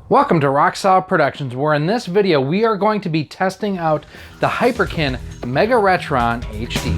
Welcome to Rock Solid Productions, where in this video we are going to be testing out the Hyperkin Mega Retron HD.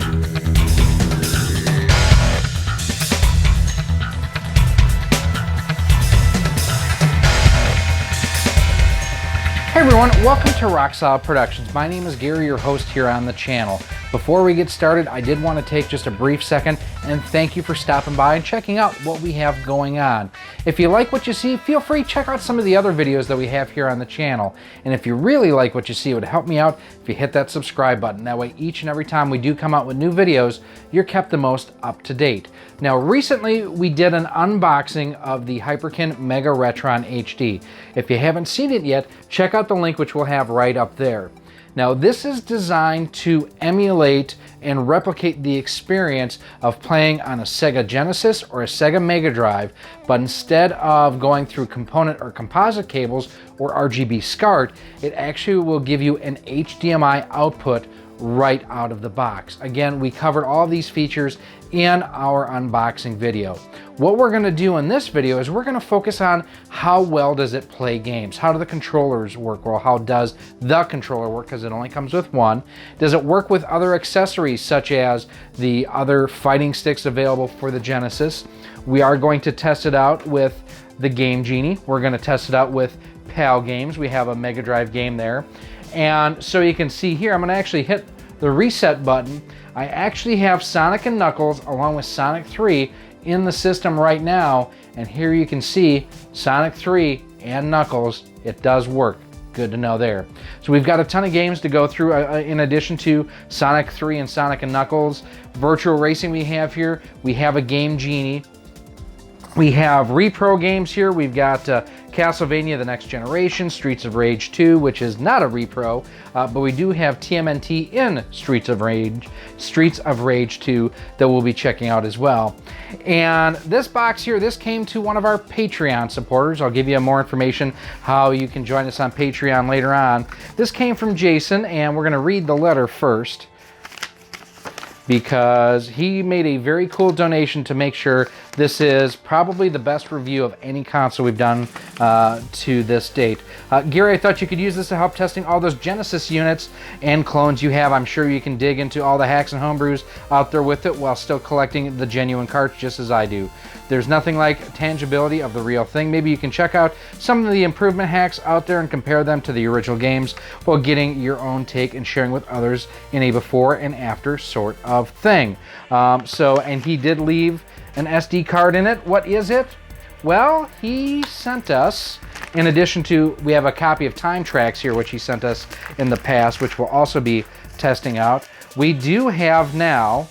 Hey everyone, welcome to Rock Solid Productions. My name is Gary, your host here on the channel. Before we get started, I did want to take just a brief second and thank you for stopping by and checking out what we have going on. If you like what you see, feel free to check out some of the other videos that we have here on the channel. And if you really like what you see, it would help me out if you hit that subscribe button. That way each and every time we do come out with new videos, you're kept the most up to date. Now recently we did an unboxing of the Hyperkin Mega Retron HD. If you haven't seen it yet, check out the link which we'll have right up there. Now this is designed to emulate and replicate the experience of playing on a Sega Genesis or a Sega Megadrive, but instead of going through component or composite cables or RGB SCART, it actually will give you an HDMI output right out of the box. Again, we covered all these features in our unboxing video. What we're going to do in this video is we're going to focus on how well does it play games? How do the controllers work? Well, how does the controller work, because it only comes with one? Does it work with other accessories such as the other fighting sticks available for the Genesis? We are going to test it out with the game Genie. We're going to test it out with PAL games. We have a Megadrive game there. And so you can see here, I'm going to actually hit the reset button. I actually have Sonic and Knuckles along with Sonic 3 in the system right now, and here you can see Sonic 3 and Knuckles. It does work. Good to know there. So we've got a ton of games to go through in addition to Sonic 3 and Sonic and Knuckles. Virtua Racing we have here. We have a game Genie. We have repro games here. We've got Castlevania, The Next Generation, Streets of Rage 2, which is not a repro, but we do have TMNT in Streets of Rage 2 that we'll be checking out as well. And this box here, this came to one of our Patreon supporters. I'll give you more information how you can join us on Patreon later on. This came from Jason, and we're going to read the letter first, because he made a very cool donation to make sure this is probably the best review of any console we've done to this date. Gary, I thought you could use this to help testing all those Genesis units and clones you have. I'm sure you can dig into all the hacks and homebrews out there with it while still collecting the genuine carts just as I do. There's nothing like tangibility of the real thing. Maybe you can check out some of the improvement hacks out there and compare them to the original games while getting your own take and sharing with others in a before and after sort of thing. And he did leave an SD card in it. What is it? Well, he sent us, in addition to, we have a copy of Time Tracks here, which he sent us in the past, which we'll also be testing out. We do have now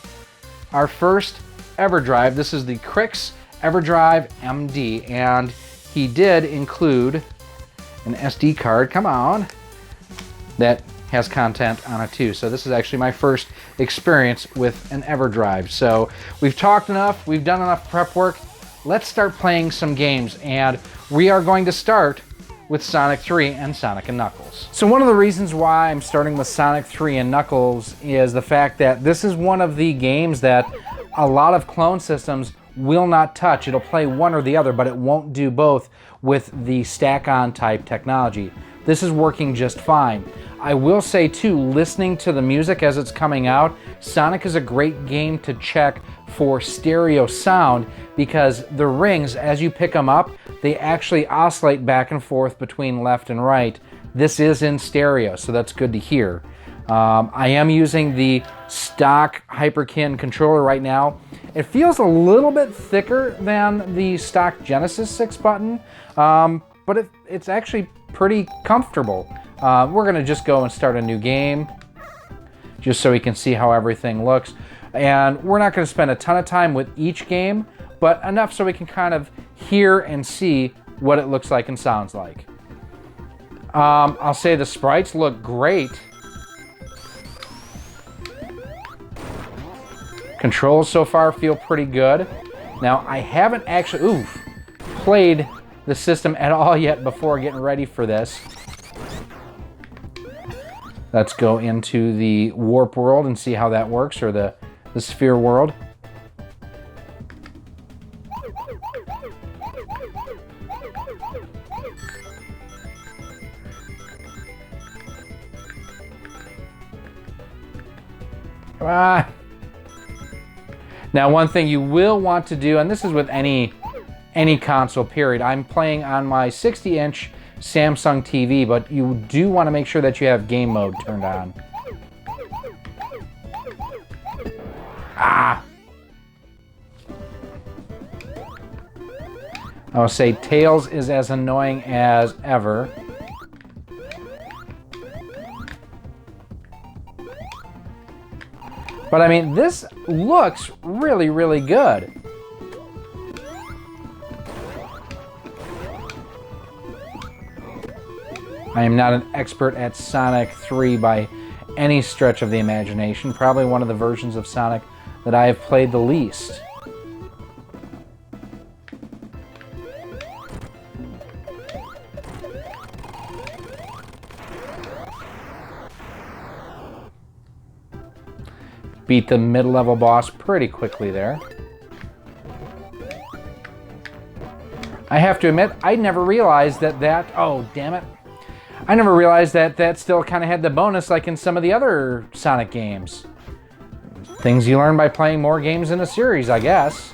our first EverDrive. This is the Crix EverDrive MD, and he did include an SD card, come on, that has content on it too. So this is actually my first experience with an EverDrive. So we've talked enough, we've done enough prep work. Let's start playing some games, and we are going to start with Sonic 3 and Sonic and Knuckles. So one of the reasons why I'm starting with Sonic 3 and Knuckles is the fact that this is one of the games that a lot of clone systems will not touch. It'll play one or the other, but it won't do both with the stack-on type technology. This is working just fine. I will say too, listening to the music as it's coming out, Sonic is a great game to check for stereo sound, because the rings, as you pick them up, they actually oscillate back and forth between left and right. This is in stereo, so that's good to hear. I am using the stock Hyperkin controller right now. It feels a little bit thicker than the stock Genesis 6 button, but it's actually pretty comfortable. We're going to just go and start a new game, just so we can see how everything looks. And we're not going to spend a ton of time with each game, but enough so we can kind of hear and see what it looks like and sounds like. I'll say the sprites look great. Controls so far feel pretty good. Now, I haven't actually played the system at all yet before getting ready for this. Let's go into the warp world and see how that works, or the sphere world. Ah. Now, one thing you will want to do, and this is with any console, period. I'm playing on my 60-inch Samsung TV, but you do want to make sure that you have game mode turned on. Ah! I will say Tails is as annoying as ever. But I mean, this looks really, really good. I am not an expert at Sonic 3 by any stretch of the imagination. Probably one of the versions of Sonic that I have played the least. Beat the mid-level boss pretty quickly there. I have to admit, I never realized that, oh, damn it. I never realized that still kind of had the bonus like in some of the other Sonic games. Things you learn by playing more games in a series, I guess.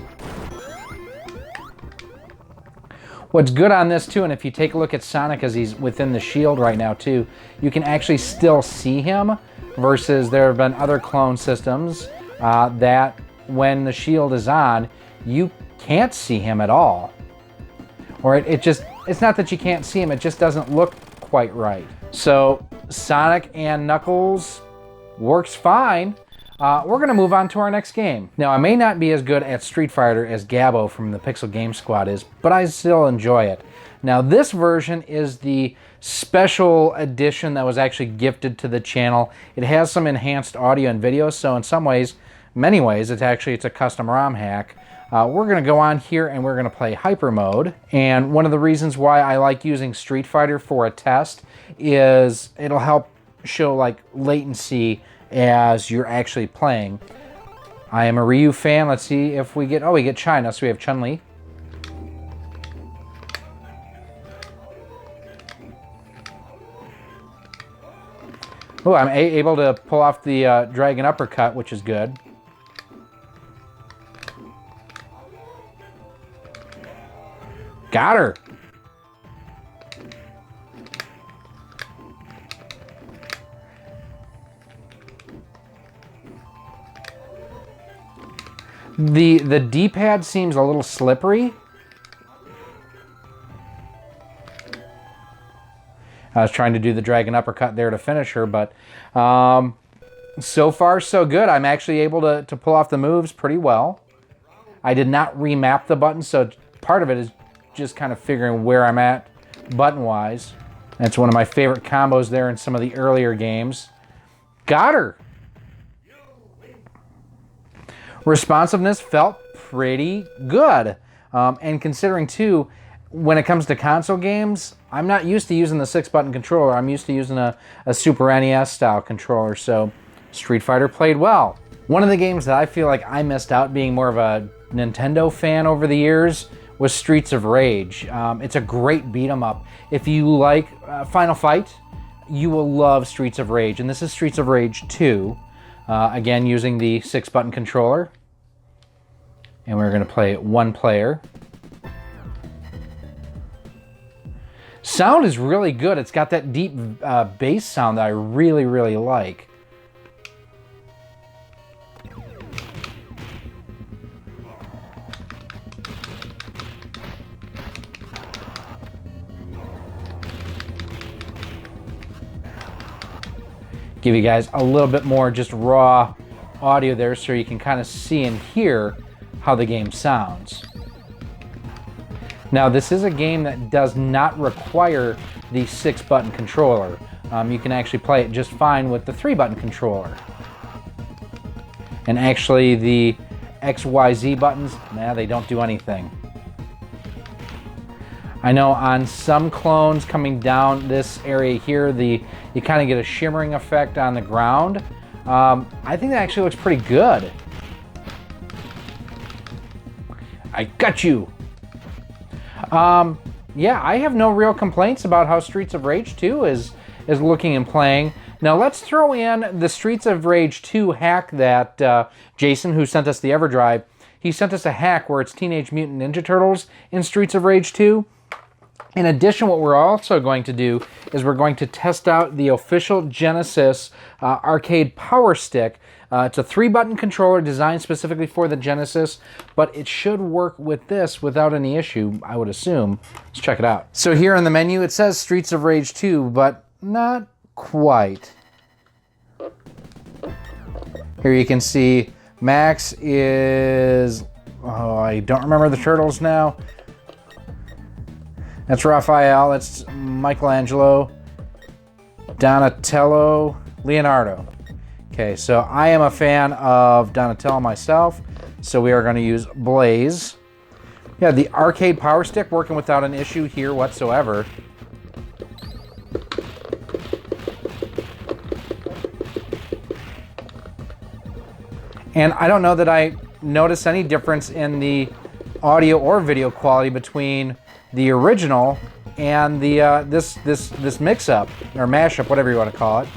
What's good on this too, and if you take a look at Sonic as he's within the shield right now too, you can actually still see him, versus there have been other clone systems that when the shield is on, you can't see him at all. Or it's not that you can't see him, it just doesn't look quite right. So Sonic and Knuckles works fine. We're gonna move on to our next game. Now, I may not be as good at Street Fighter as Gabbo from the Pixel Game Squad is, but I still enjoy it. Now, this version is the special edition that was actually gifted to the channel. It has some enhanced audio and video, so in some ways, many ways, it's a custom ROM hack. We're going to go on here and we're going to play Hyper Mode. And one of the reasons why I like using Street Fighter for a test is it'll help show like latency as you're actually playing. I am a Ryu fan. Let's see if we get China, so we have Chun-Li. Oh, I'm able to pull off the dragon uppercut, which is good. Got her. The D-pad seems a little slippery. I was trying to do the dragon uppercut there to finish her, but so far so good. I'm actually able to pull off the moves pretty well. I did not remap the buttons, so part of it is just kind of figuring where I'm at button-wise. That's one of my favorite combos there in some of the earlier games. Got her! Responsiveness felt pretty good. And considering, too, when it comes to console games, I'm not used to using the 6-button controller. I'm used to using a Super NES style controller, so Street Fighter played well. One of the games that I feel like I missed out being more of a Nintendo fan over the years was Streets of Rage. It's a great beat 'em up. If you like Final Fight, you will love Streets of Rage, and this is Streets of Rage 2. Again, using the 6-button controller. And we're going to play one player. Sound is really good. It's got that deep bass sound that I really, really like. Give you guys a little bit more just raw audio there so you can kind of see and hear how the game sounds. Now, this is a game that does not require the 6-button controller. You can actually play it just fine with the 3-button controller. And actually the XYZ buttons, they don't do anything. I know on some clones coming down this area here, you kind of get a shimmering effect on the ground. I think that actually looks pretty good. I got you. Yeah, I have no real complaints about how Streets of Rage 2 is looking and playing. Now let's throw in the Streets of Rage 2 hack that Jason, who sent us the EverDrive, he sent us a hack where it's Teenage Mutant Ninja Turtles in Streets of Rage 2. In addition, what we're also going to do is we're going to test out the official Genesis arcade power stick. It's a 3-button controller designed specifically for the Genesis, but it should work with this without any issue, I would assume. Let's check it out. So here in the menu, it says Streets of Rage 2, but not quite. Here you can see Max is... oh, I don't remember the turtles now. That's Raphael, that's Michelangelo, Donatello, Leonardo. Okay, so I am a fan of Donatello myself, so we are going to use Blaze. Yeah, the arcade power stick working without an issue here whatsoever. And I don't know that I notice any difference in the audio or video quality between the original and the this mix-up or mashup, whatever you want to call it.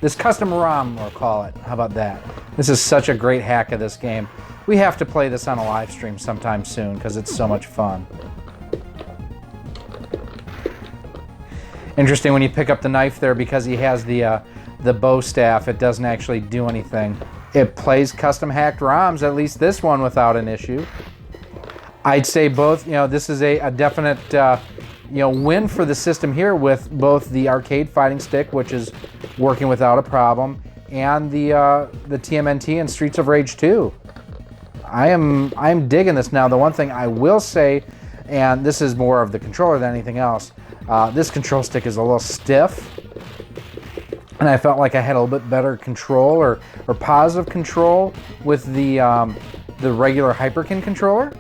This custom ROM, we'll call it. How about that? This is such a great hack of this game. We have to play this on a live stream sometime soon because it's so much fun. Interesting when you pick up the knife there, because he has the bow staff, it doesn't actually do anything. It plays custom hacked ROMs, at least this one, without an issue. I'd say both, this is a definite, win for the system here with both the arcade fighting stick, which is working without a problem, and the TMNT and Streets of Rage 2. I'm digging this now. The one thing I will say, and this is more of the controller than anything else, this control stick is a little stiff, and I felt like I had a little bit better control or positive control with the regular Hyperkin controller.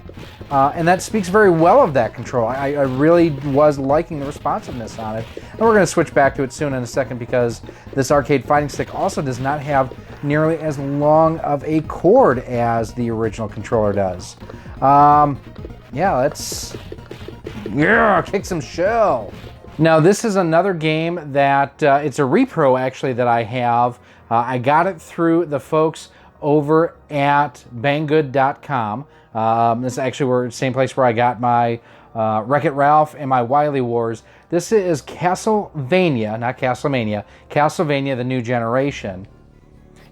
And that speaks very well of that control. I really was liking the responsiveness on it. And we're going to switch back to it soon in a second, because this arcade fighting stick also does not have nearly as long of a cord as the original controller does. Let's kick some shell. Now this is another game that, it's a repro actually that I have. I got it through the folks over at banggood.com. This is actually the same place where I got my Wreck-It Ralph and my Wily Wars. This is Castlevania, not Castlemania, Castlevania the New Generation.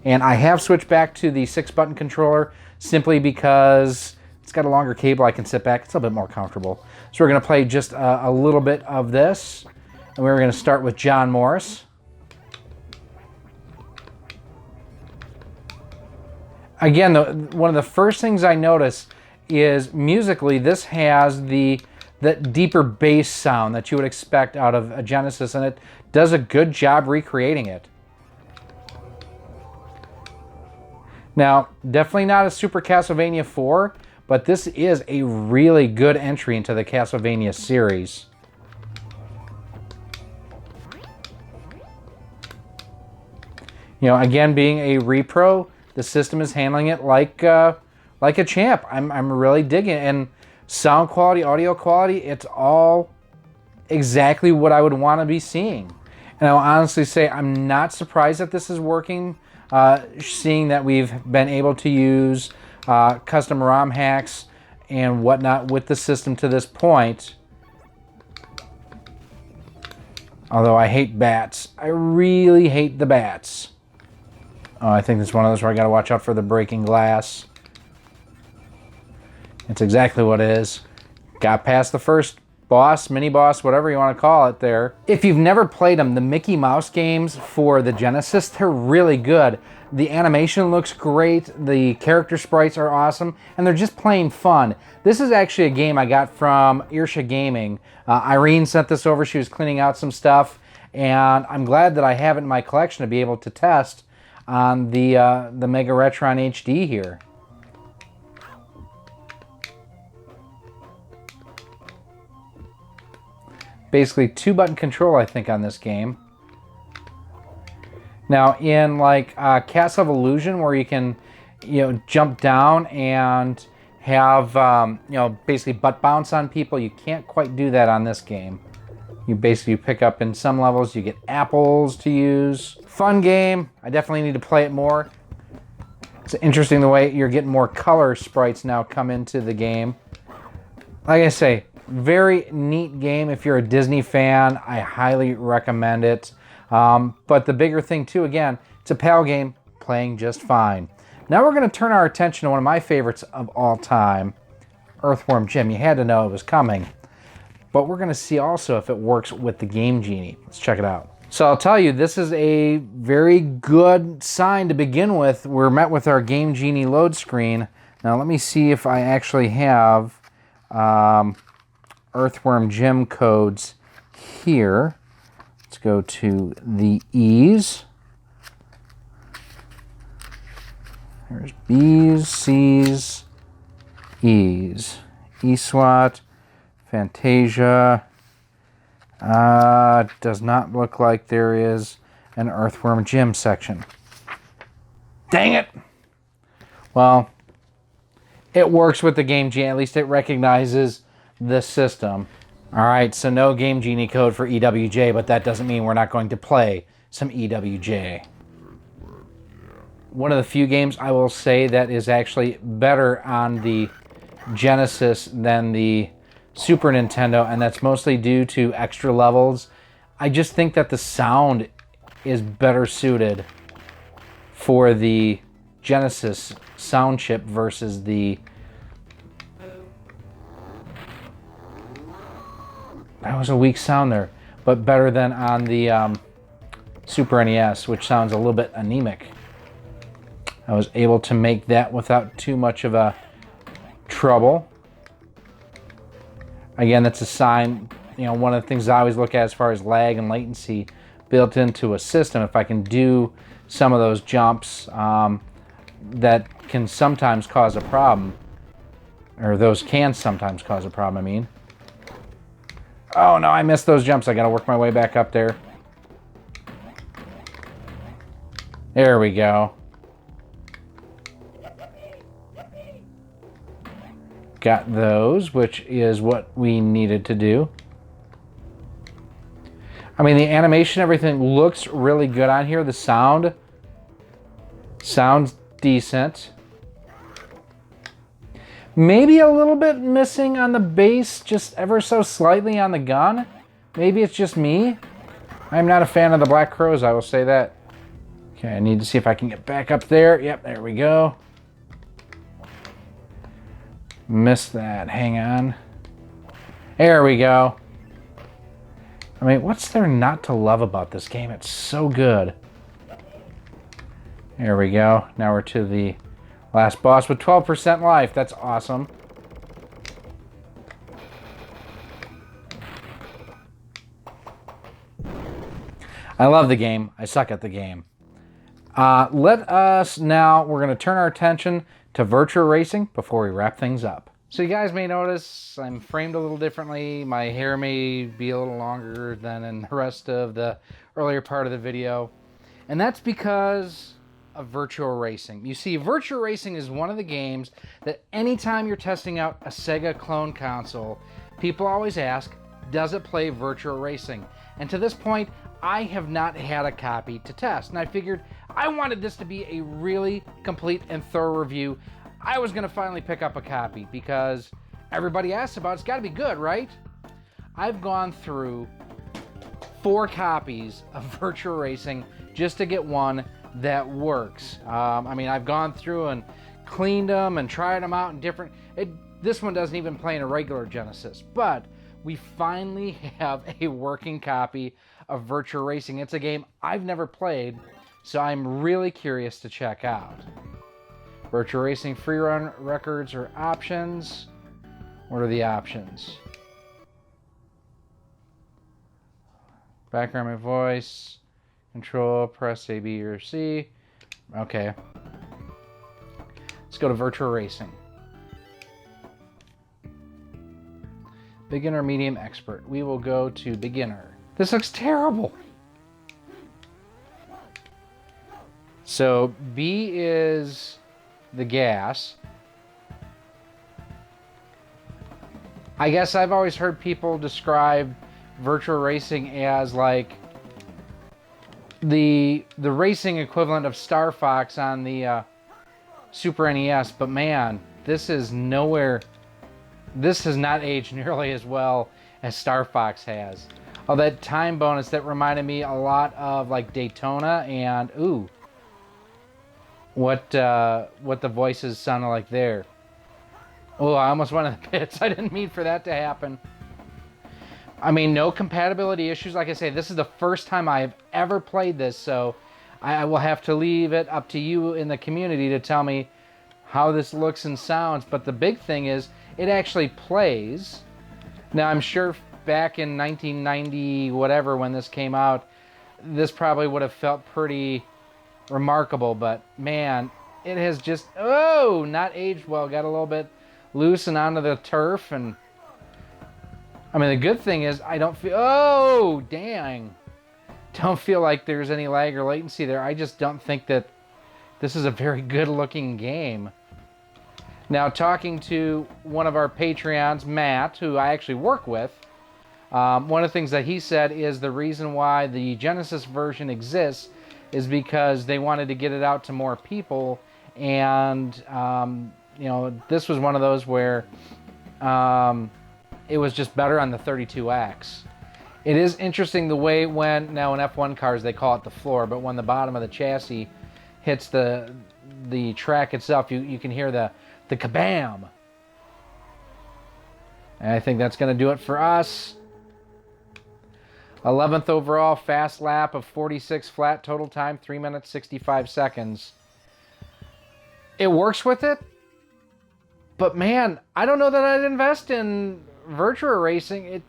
And I have switched back to the 6-button controller simply because it's got a longer cable. I can sit back. It's a little bit more comfortable. So we're going to play just a little bit of this. And we're going to start with John Morris. Again, one of the first things I noticed is musically, this has the deeper bass sound that you would expect out of a Genesis, and it does a good job recreating it. Now, definitely not a Super Castlevania 4, but this is a really good entry into the Castlevania series. Again, being a repro, the system is handling it like a champ. I'm really digging it. And sound quality, audio quality, it's all exactly what I would want to be seeing. And I'll honestly say I'm not surprised that this is working, seeing that we've been able to use custom ROM hacks and whatnot with the system to this point. Although I hate bats. I really hate the bats. Oh, I think it's one of those where I gotta watch out for the breaking glass. It's exactly what it is. Got past the first boss, mini-boss, whatever you want to call it there. If you've never played them, the Mickey Mouse games for the Genesis, they're really good. The animation looks great, the character sprites are awesome, and they're just plain fun. This is actually a game I got from Irsha Gaming. Irene sent this over. She was cleaning out some stuff, and I'm glad that I have it in my collection to be able to test on the Mega Retron HD here. Basically 2-button control, I think, on this game. Now, in like Castle of Illusion, where you can, jump down and have, basically butt bounce on people, you can't quite do that on this game. You basically pick up in some levels, you get apples to use. Fun game. I definitely need to play it more. It's interesting the way you're getting more color sprites now come into the game. Like I say, very neat game. If you're a Disney fan, I highly recommend it. But the bigger thing too, again, it's a PAL game playing just fine. Now we're going to turn our attention to one of my favorites of all time, Earthworm Jim. You had to know it was coming. But we're going to see also if it works with the Game Genie. Let's check it out. So I'll tell you, this is a very good sign to begin with. We're met with our Game Genie load screen. Now let me see if I actually have Earthworm Jim codes here. Let's go to the E's. There's B's, C's, E's. ESWAT, Fantasia. Does not look like there is an Earthworm Jim section. Dang it! Well, it works with the Game Genie. At least it recognizes the system. Alright, so no Game Genie code for EWJ, but that doesn't mean we're not going to play some EWJ. One of the few games I will say that is actually better on the Genesis than the Super Nintendo, and that's mostly due to extra levels. I just think that the sound is better suited for the Genesis sound chip versus the... That was a weak sound there, but better than on the Super NES, which sounds a little bit anemic. I was able to make that without too much of a trouble. Again, that's a sign, you know, one of the things I always look at as far as lag and latency built into a system. If I can do some of those jumps that can sometimes cause a problem, or those can sometimes cause a problem, I mean. Oh no, I missed those jumps. I gotta work my way back up there. There we go. Got those, which is what we needed to do. I mean, the animation, everything looks really good on here. The sound sounds decent. Maybe a little bit missing on the bass, just ever so slightly on the gun. Maybe it's just me. I'm not a fan of the Black Crows, I will say that. Okay, I need to see if I can get back up there. Yep, there we go. Missed that. Hang on. There we go. I mean, what's there not to love about this game? It's so good. There we go. Now we're to the last boss with 12% life. That's awesome. I love the game. I suck at the game. Let us now, we're going to turn our attention to Virtua Racing before we wrap things up. So you guys may notice I'm framed a little differently. My hair may be a little longer than in the rest of the earlier part of the video. And that's because of Virtua Racing. You see, Virtua Racing is one of the games that anytime you're testing out a Sega clone console, people always ask, does it play Virtua Racing? And to this point, I have not had a copy to test. And I figured I wanted this to be a really complete and thorough review. I was going to finally pick up a copy because everybody asks about it. It's got to be good, right? I've gone through 4 copies of Virtua Racing just to get one that works. I mean, I've gone through and cleaned them and tried them out in different... This one doesn't even play in a regular Genesis, but we finally have a working copy of Virtua Racing. It's a game I've never played, so I'm really curious to check out. Virtua Racing free run records or options. What are the options? Background my voice. Control, press A, B, or C. Okay. Let's go to Virtua Racing. Beginner, medium, expert. We will go to beginner. This looks terrible. So B is the gas. I guess I've always heard people describe Virtua Racing as like the racing equivalent of Star Fox on the Super NES, but man, this is nowhere. This has not aged nearly as well as Star Fox has. Oh, that time bonus, that reminded me a lot of like Daytona and ooh, what the voices sounded like there. Oh, I almost went in the pits. I didn't mean for that to happen. I mean, no compatibility issues. Like I say, this is the first time I've ever played this, so I will have to leave it up to you in the community to tell me how this looks and sounds. But the big thing is, it actually plays. Now, I'm sure back in 1990, whatever, when this came out, this probably would have felt pretty remarkable, but man, it has just, oh, not aged well. Got a little bit loose and onto the turf, and I mean, the good thing is I don't feel, oh, dang. Don't feel like there's any lag or latency there. I just don't think that this is a very good looking game. Now, talking to one of our Patreons, Matt, who I actually work with, one of the things that he said is the reason why the Genesis version exists is because they wanted to get it out to more people, and you know, this was one of those where it was just better on the 32X. It is interesting the way when, now in F1 cars they call it the floor, but when the bottom of the chassis hits the track itself, you can hear the kabam. And I think that's going to do it for us. 11th overall, fast lap of 46 flat, total time 3 minutes 65 seconds. It works with it, but man, I don't know that I'd invest in Virtua Racing.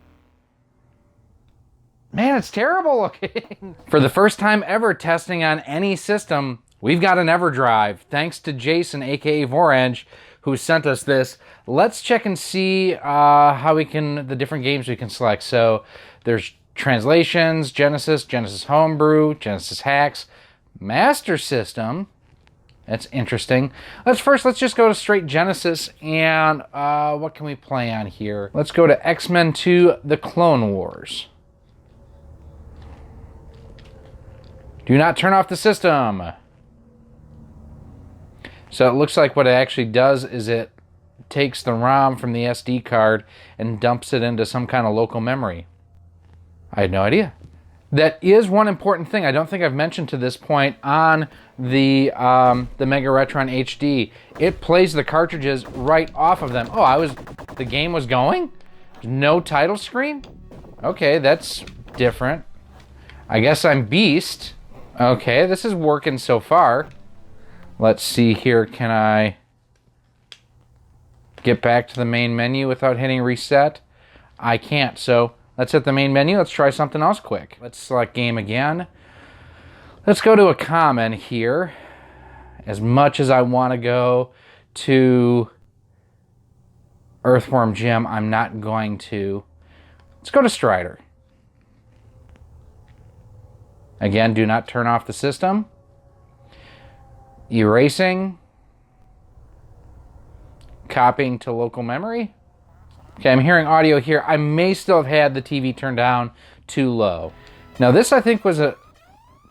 Man, it's terrible looking. For the first time ever testing on any system, we've got an NeverDrive. Thanks to Jason, aka Vorange, who sent us this. Let's check and see how we can, the different games we can select. So there's translations, Genesis, Genesis Homebrew, Genesis Hacks, Master System. That's interesting. Let's just go to straight Genesis, and what can we play on here? Let's go to X-Men 2, The Clone Wars. Do not turn off the system. So it looks like what it actually does is it takes the ROM from the SD card and dumps it into some kind of local memory. I had no idea. That is one important thing I don't think I've mentioned to this point on the Mega Retron HD. It plays the cartridges right off of them. Oh, the game was going? No title screen? Okay, that's different. I guess I'm beast. Okay, this is working so far. Let's see here, can I get back to the main menu without hitting reset? I can't, so let's hit the main menu. Let's try something else quick. Let's select game again. Let's go to a common here. As much as I want to go to Earthworm Jim, I'm not going to. Let's go to Strider. Again, do not turn off the system. Erasing. Copying to local memory. Okay, I'm hearing audio here. I may still have had the TV turned down too low. Now this, I think, was a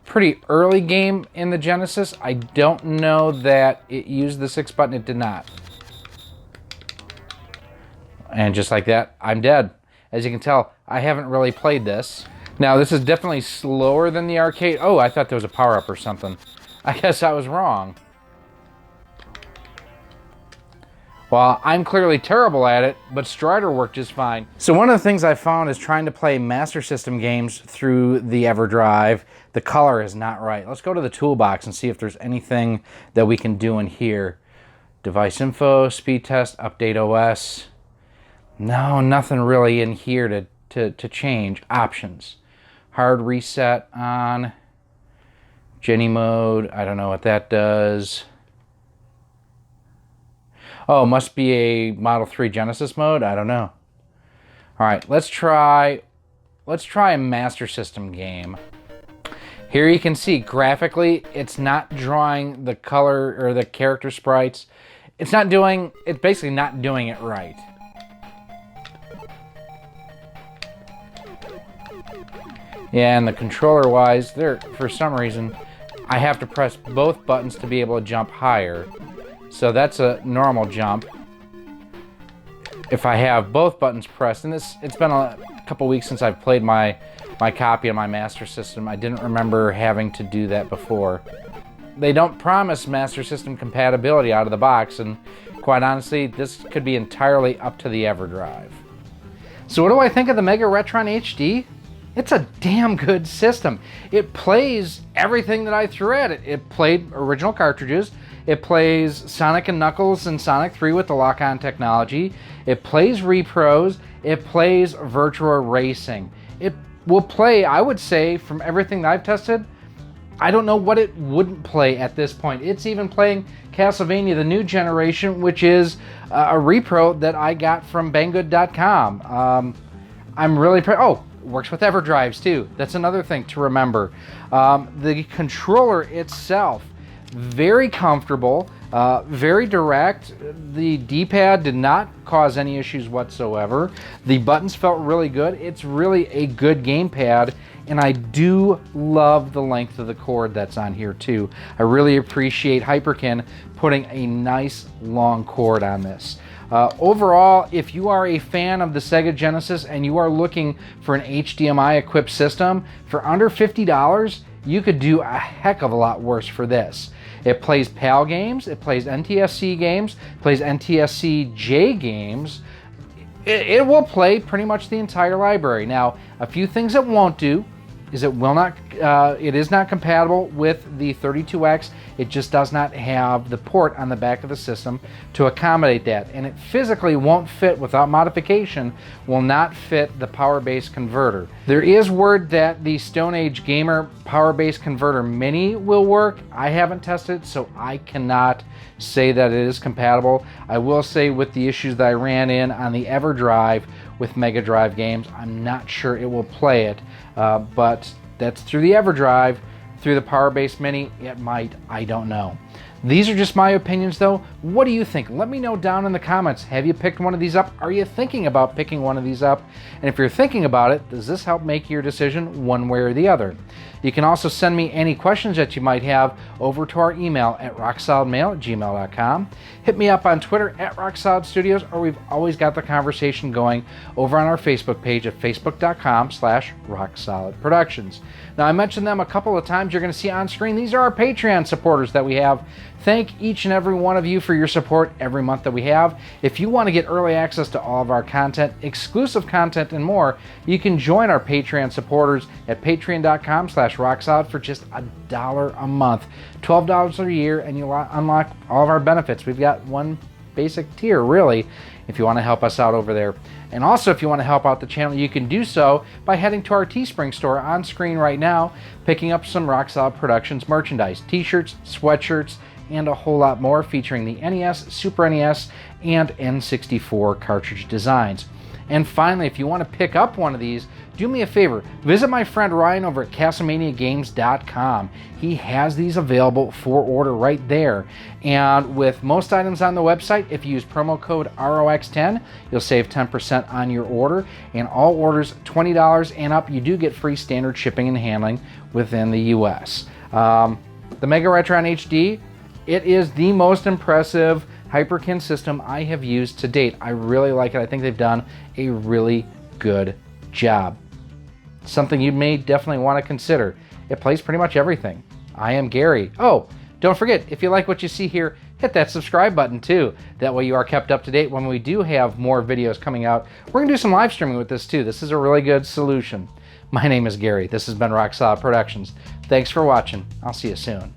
pretty early game in the Genesis. I don't know that it used the 6 button. It did not. And just like that, I'm dead. As you can tell, I haven't really played this. Now this is definitely slower than the arcade. Oh, I thought there was a power-up or something. I guess I was wrong. Well, I'm clearly terrible at it, but Strider worked just fine. So one of the things I found is trying to play Master System games through the EverDrive. The color is not right. Let's go to the toolbox and see if there's anything that we can do in here. Device info, speed test, update OS. No, nothing really in here to change. Options. Hard reset on. Genie mode, I don't know what that does. Oh, must be a Model 3 Genesis mode? I don't know. All right, let's try a Master System game. Here you can see graphically, it's not drawing the color or the character sprites. It's basically not doing it right. And the controller-wise, for some reason, I have to press both buttons to be able to jump higher. So that's a normal jump. If I have both buttons pressed, and it's been a couple weeks since I've played my copy of my Master System. I didn't remember having to do that before. They don't promise Master System compatibility out of the box, and quite honestly, this could be entirely up to the EverDrive. So what do I think of the Mega Retron HD? It's a damn good system. It plays everything that I threw at it. It played original cartridges. It plays Sonic and Knuckles and Sonic 3 with the lock-on technology. It plays repros. It plays Virtua Racing. It will play, I would say, from everything that I've tested, I don't know what it wouldn't play at this point. It's even playing Castlevania, the new generation, which is a repro that I got from Banggood.com. I'm really works with EverDrives too. That's another thing to remember. The controller itself, very comfortable, very direct. The D-pad did not cause any issues whatsoever. The buttons felt really good. It's really a good gamepad, and I do love the length of the cord that's on here too. I really appreciate Hyperkin putting a nice long cord on this. Overall, if you are a fan of the Sega Genesis and you are looking for an HDMI-equipped system, for under $50, you could do a heck of a lot worse for this. It plays PAL games, it plays NTSC games, it plays NTSC-J games. It will play pretty much the entire library. Now, a few things it won't do is it is not compatible with the 32X. It just does not have the port on the back of the system to accommodate that, and it physically won't fit without modification, will not fit the power base converter. There is word that the Stone Age Gamer power base converter mini will work. I haven't tested it, so I cannot say that it is compatible. I will say, with the issues that I ran in on the EverDrive with Megadrive games, I'm not sure it will play it, but that's through the EverDrive. Through the Power Base Mini, it might. I don't know. These are just my opinions, though. What do you think? Let me know down in the comments. Have you picked one of these up? Are you thinking about picking one of these up? And if you're thinking about it, does this help make your decision one way or the other? You can also send me any questions that you might have over to our email at rocksolidmail@gmail.com. Hit me up on Twitter at RockSolidStudios, or we've always got the conversation going over on our Facebook page at facebook.com/RockSolidProductions. Now, I mentioned them a couple of times. You're going to see on screen. These are our Patreon supporters that we have. Thank each and every one of you for your support every month that we have. If you want to get early access to all of our content, exclusive content, and more, you can join our Patreon supporters at patreon.com/rocksolid for just $1 a month, $12 a year, and you'll unlock all of our benefits. We've got one basic tier, really, if you want to help us out over there. And also, if you want to help out the channel, you can do so by heading to our Teespring store on screen right now, picking up some Rock Solid Productions merchandise, t-shirts, sweatshirts, and a whole lot more, featuring the NES, Super NES, and N64 cartridge designs. And finally, if you want to pick up one of these, do me a favor, visit my friend Ryan over at CastlemaniaGames.com. He has these available for order right there. And with most items on the website, if you use promo code ROX10, you'll save 10% on your order. And all orders $20 and up, you do get free standard shipping and handling within the US. The Mega Retron HD, it is the most impressive Hyperkin system I have used to date. I really like it. I think they've done a really good job. Something you may definitely want to consider. It plays pretty much everything. I am Gary. Oh, don't forget, if you like what you see here, hit that subscribe button too. That way you are kept up to date when we do have more videos coming out. We're going to do some live streaming with this too. This is a really good solution. My name is Gary. This has been Rock Solid Productions. Thanks for watching. I'll see you soon.